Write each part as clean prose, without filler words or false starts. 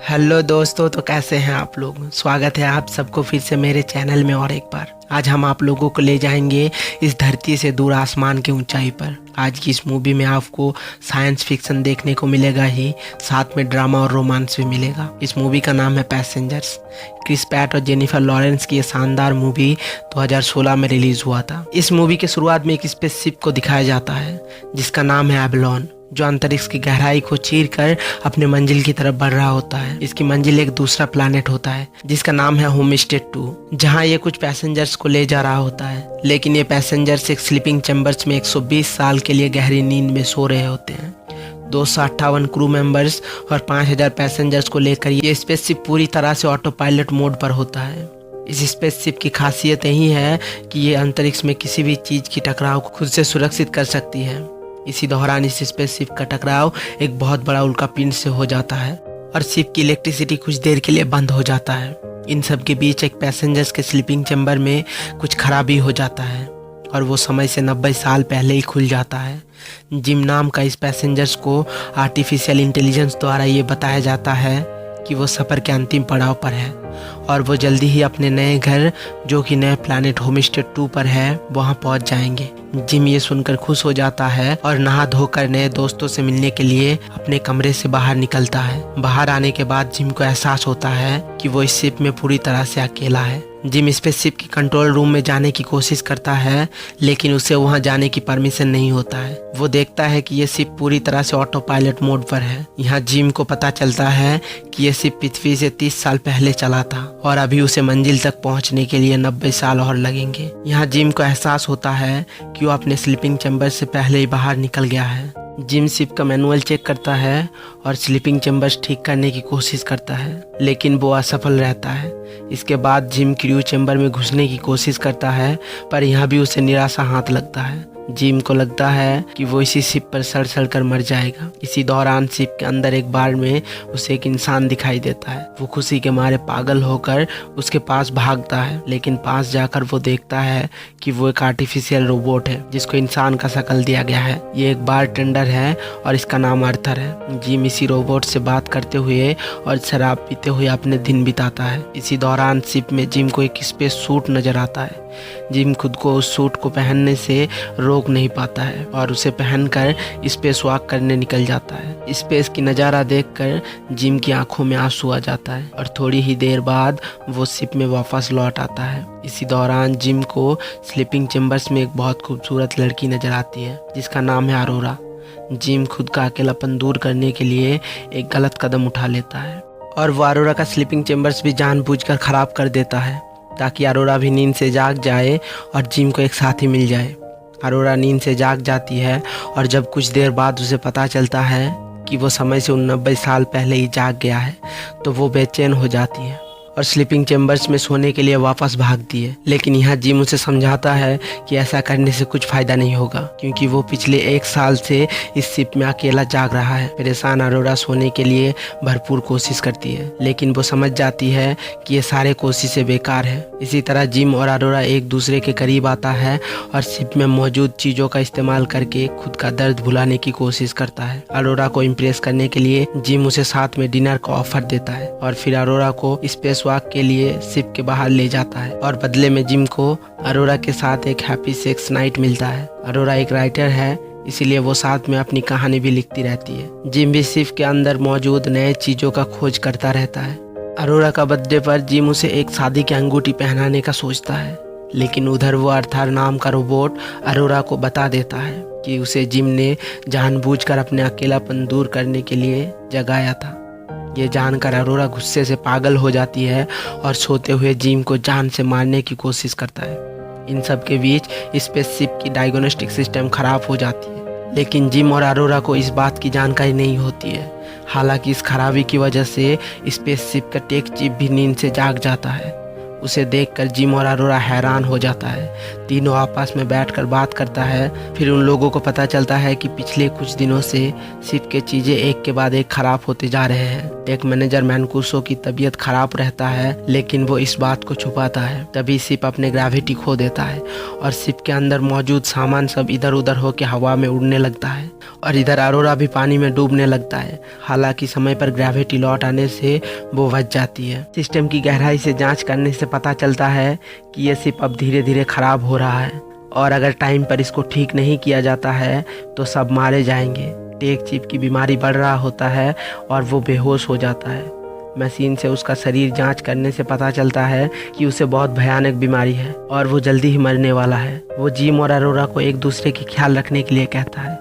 Hello दोस्तों, तो कैसे हैं आप लोग। स्वागत है आप सबको फिर से मेरे चैनल में और एक बार। आज हम आप लोगों को ले जाएंगे इस धरती से दूर आसमान की ऊंचाई पर। आज की इस मूवी में आपको साइंस फिक्शन देखने को मिलेगा ही, साथ में ड्रामा और रोमांस भी मिलेगा। इस मूवी का नाम है पैसेंजर्स। क्रिस पैट और जेनिफर लॉरेंस की ये शानदार मूवी 2016 में रिलीज हुआ था। इस मूवी के शुरुआत में एक स्पेसशिप को दिखाया जाता है जिसका नाम है एबलॉन, जो अंतरिक्ष की गहराई को चीर कर अपने मंजिल की तरफ बढ़ रहा होता है। इसकी मंजिल एक दूसरा प्लैनेट होता है जिसका नाम है होमस्टेड 2, जहां ये कुछ पैसेंजर्स को ले जा रहा होता है। लेकिन ये पैसेंजर्स एक स्लीपिंग चैम्बर्स में 120 साल के लिए गहरी नींद में सो रहे होते हैं। 258 क्रू मेंबर्स और 5000 पैसेंजर्स को लेकर ये स्पेसशिप पूरी तरह से ऑटो पायलट मोड पर होता है। इस स्पेसशिप की खासियत यही है कि ये अंतरिक्ष में किसी भी चीज की टकराव को खुद से सुरक्षित कर सकती है। इसी दौरान इस स्पेसशिप का टकराव एक बहुत बड़ा उल्कापिंड से हो जाता है और शिप की इलेक्ट्रिसिटी कुछ देर के लिए बंद हो जाता है। इन सब के बीच एक पैसेंजर्स के स्लीपिंग चैम्बर में कुछ खराबी हो जाता है और वो समय से 90 साल पहले ही खुल जाता है। जिम नाम का इस पैसेंजर्स को आर्टिफिशियल इंटेलिजेंस द्वारा ये बताया जाता है कि वो सफ़र के अंतिम पड़ाव पर है और वो जल्दी ही अपने नए घर, जो कि नए प्लैनेट होमस्टेड 2 पर है, वहाँ पहुँच जाएंगे। जिम ये सुनकर खुश हो जाता है और नहा धोकर नए दोस्तों से मिलने के लिए अपने कमरे से बाहर निकलता है। बाहर आने के बाद जिम को एहसास होता है कि वो इस शिप में पूरी तरह से अकेला है। जिम स्पेसशिप की कंट्रोल रूम में जाने की कोशिश करता है, लेकिन उसे वहां जाने की परमिशन नहीं होता है। वो देखता है कि ये शिप पूरी तरह से ऑटो पायलट मोड पर है। यहाँ जिम को पता चलता है कि ये शिप पृथ्वी से 30 साल पहले चला था और अभी उसे मंजिल तक पहुंचने के लिए 90 साल और लगेंगे। यहाँ जिम को एहसास होता है कि वो अपने स्लीपिंग चैम्बर से पहले ही बाहर निकल गया है। जिम शिप का मैनुअल चेक करता है और स्लीपिंग चैम्बर्स ठीक करने की कोशिश करता है, लेकिन वो असफल रहता है। इसके बाद जिम क्रू चैम्बर में घुसने की कोशिश करता है, पर यहाँ भी उसे निराशा हाथ लगता है। जिम को लगता है कि वो इसी शिप पर सड़ सड़ कर मर जाएगा। इसी दौरान शिप के अंदर एक बार में उसे एक इंसान दिखाई देता है। वो खुशी के मारे पागल होकर उसके पास भागता है, लेकिन पास जाकर वो देखता है कि वो एक आर्टिफिशियल रोबोट है जिसको इंसान का शक्ल दिया गया है। ये एक बार टेंडर है और इसका नाम अर्थर है। जिम इसी रोबोट से बात करते हुए और शराब पीते हुए अपने दिन बिताता है। इसी दौरान शिप में जिम को एक स्पेस सूट नजर आता है। जिम खुद को उस सूट को पहनने से रोक नहीं पाता है और उसे पहनकर स्पेस वॉक करने निकल जाता है। स्पेस की नज़ारा देखकर जिम की आंखों में आंसू आ जाता है और थोड़ी ही देर बाद वो शिप में वापस लौट आता है। इसी दौरान जिम को स्लीपिंग चैम्बर्स में एक बहुत खूबसूरत लड़की नजर आती है जिसका नाम है अरोरा। जिम खुद का अकेलापन दूर करने के लिए एक गलत कदम उठा लेता है और वो अरोरा का स्लीपिंग चैम्बर्स भी जानबूझकर खराब कर देता है ताकि अरोरा भी नींद से जाग जाए और जिम को एक साथी मिल जाए। अरोरा नींद से जाग जाती है और जब कुछ देर बाद उसे पता चलता है कि वो समय से 90 साल पहले ही जाग गया है, तो वो बेचैन हो जाती है और स्लीपिंग चैम्बर्स में सोने के लिए वापस भागती है। लेकिन यहाँ जिम उसे समझाता है कि ऐसा करने से कुछ फायदा नहीं होगा, क्योंकि वो पिछले 1 साल से इस शिप में अकेला जाग रहा है। परेशान अरोरा सोने के लिए भरपूर कोशिश करती है, लेकिन वो समझ जाती है कि ये सारे कोशिशें बेकार है। इसी तरह जिम और अरोरा एक दूसरे के करीब आता है और शिप में मौजूद चीज़ों का इस्तेमाल करके खुद का दर्द भुलाने की कोशिश करता है। अरोरा को इम्प्रेस करने के लिए जिम उसे साथ में डिनर का ऑफर देता है और फिर अरोरा को स्पेस वॉक के लिए शिप के बाहर ले जाता है और बदले में जिम को अरोरा के साथ एक हैप्पी सेक्स नाइट मिलता है। अरोरा एक राइटर है, इसीलिए वो साथ में अपनी कहानी भी लिखती रहती है। जिम भी शिप के अंदर मौजूद नए चीजों का खोज करता रहता है। अरोरा का बर्थडे पर जिम उसे एक शादी की अंगूठी पहनाने का सोचता है, लेकिन उधर वो अर्थर नाम का रोबोट अरोरा को बता देता है कि उसे जिम ने जानबूझकर अपने अकेलापन दूर करने के लिए जगाया था। ये जानकर अरोरा गुस्से से पागल हो जाती है और सोते हुए जिम को जान से मारने की कोशिश करता है। इन सब के बीच स्पेसशिप की डायग्नोस्टिक सिस्टम खराब हो जाती है, लेकिन जिम और अरोरा को इस बात की जानकारी नहीं होती है। हालांकि इस खराबी की वजह से स्पेसशिप का टेक चिप भी नींद से जाग जाता है। उसे देखकर जिम और अरोरा हैरान हो जाता है। तीनों आपस में बैठकर बात करता है। फिर उन लोगों को पता चलता है कि पिछले कुछ दिनों से शिप के चीजें एक के बाद एक खराब होते जा रहे हैं। टेक मैनेजर मैनकुसो की तबीयत खराब रहता है, लेकिन वो इस बात को छुपाता है। तभी शिप अपने ग्रेविटी खो देता है और शिप के अंदर मौजूद सामान सब इधर उधर होकर हवा में उड़ने लगता है और इधर अरोरा भी पानी में डूबने लगता है। हालांकि समय पर ग्रेविटी लौट आने से वो बच जाती है। सिस्टम की गहराई से जांच करने से पता चलता है कि ये शिप अब धीरे धीरे खराब हो रहा है और अगर टाइम पर इसको ठीक नहीं किया जाता है तो सब मारे जाएंगे। टेक चीफ की बीमारी बढ़ रहा होता है और वो बेहोश हो जाता है। मशीन से उसका शरीर जांच करने से पता चलता है कि उसे बहुत भयानक बीमारी है और वो जल्दी ही मरने वाला है। वो जिम और अरोरा को एक दूसरे की ख्याल रखने के लिए कहता है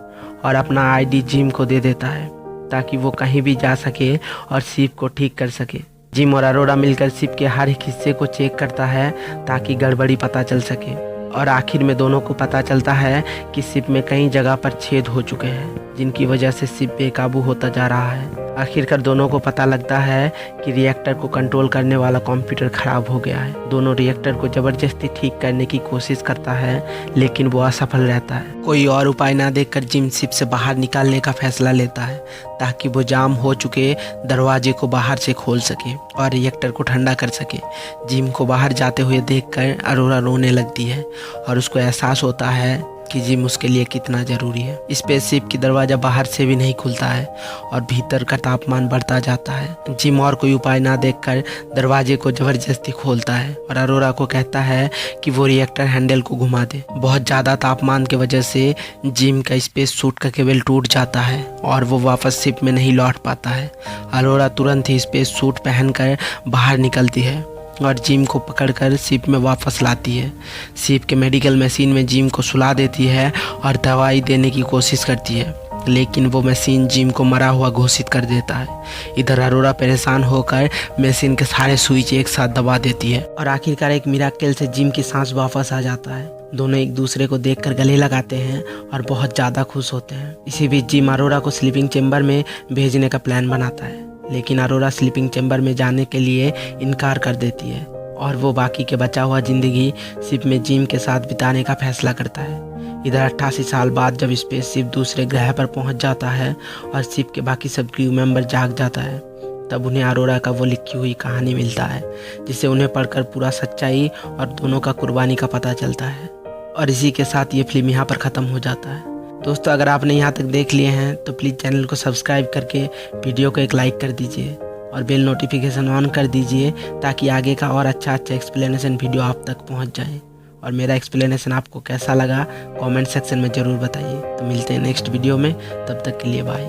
और अपना आईडी जिम को दे देता है ताकि वो कहीं भी जा सके और शिप को ठीक कर सके। जिम और अरोरा मिलकर शिप के हर एक हिस्से को चेक करता है ताकि गड़बड़ी पता चल सके और आखिर में दोनों को पता चलता है कि शिप में कई जगह पर छेद हो चुके हैं जिनकी वजह से शिप बेकाबू होता जा रहा है। आखिरकार दोनों को पता लगता है कि रिएक्टर को कंट्रोल करने वाला कंप्यूटर खराब हो गया है। दोनों रिएक्टर को जबरदस्ती ठीक करने की कोशिश करता है लेकिन वो असफल रहता है। कोई और उपाय ना देखकर जिम शिप से बाहर निकालने का फैसला लेता है ताकि वो जाम हो चुके दरवाजे को बाहर से खोल सके और रिएक्टर को ठंडा कर सके। जिम को बाहर जाते हुए देखकर अरोरा रोने लगती है और उसको एहसास होता है कि जिम उसके लिए कितना ज़रूरी है। स्पेसशिप की दरवाज़ा बाहर से भी नहीं खुलता है और भीतर का तापमान बढ़ता जाता है। जिम और कोई उपाय ना देखकर दरवाजे को ज़बरदस्ती खोलता है और अरोरा को कहता है कि वो रिएक्टर हैंडल को घुमा दे। बहुत ज़्यादा तापमान की वजह से जिम का स्पेस सूट का केबल टूट जाता है और वो वापस शिप में नहीं लौट पाता है। अरोरा तुरंत ही स्पेस सूट पहनकर बाहर निकलती है और जिम को पकड़कर शिप में वापस लाती है। शिप के मेडिकल मशीन में जिम को सुला देती है और दवाई देने की कोशिश करती है लेकिन वो मशीन जिम को मरा हुआ घोषित कर देता है। इधर अरोरा परेशान होकर मशीन के सारे स्विच एक साथ दबा देती है और आखिरकार एक मिराकल से जिम की सांस वापस आ जाता है। दोनों एक दूसरे को देखकर गले लगाते हैं और बहुत ज़्यादा खुश होते हैं। इसी बीच जिम अरोरा को स्लीपिंग चेम्बर में भेजने का प्लान बनाता है लेकिन अरोरा स्लीपिंग चैम्बर में जाने के लिए इनकार कर देती है और वो बाकी के बचा हुआ ज़िंदगी शिप में जिम के साथ बिताने का फैसला करता है। इधर 88 साल बाद जब स्पेसशिप दूसरे ग्रह पर पहुंच जाता है और शिप के बाकी सब क्रू मेंबर जाग जाता है तब उन्हें अरोरा का वो लिखी हुई कहानी मिलता है जिसे उन्हें पढ़कर पूरा सच्चाई और दोनों का कुर्बानी का पता चलता है। और इसी के साथ ये फिल्म यहाँ पर ख़त्म हो जाता है। दोस्तों अगर आपने यहाँ तक देख लिए हैं तो प्लीज़ चैनल को सब्सक्राइब करके वीडियो को एक लाइक कर दीजिए और बेल नोटिफिकेशन ऑन कर दीजिए ताकि आगे का और अच्छा एक्सप्लेनेशन वीडियो आप तक पहुँच जाए। और मेरा एक्सप्लेनेशन आपको कैसा लगा कमेंट सेक्शन में ज़रूर बताइए। तो मिलते हैं नेक्स्ट वीडियो में, तब तक के लिए बाय।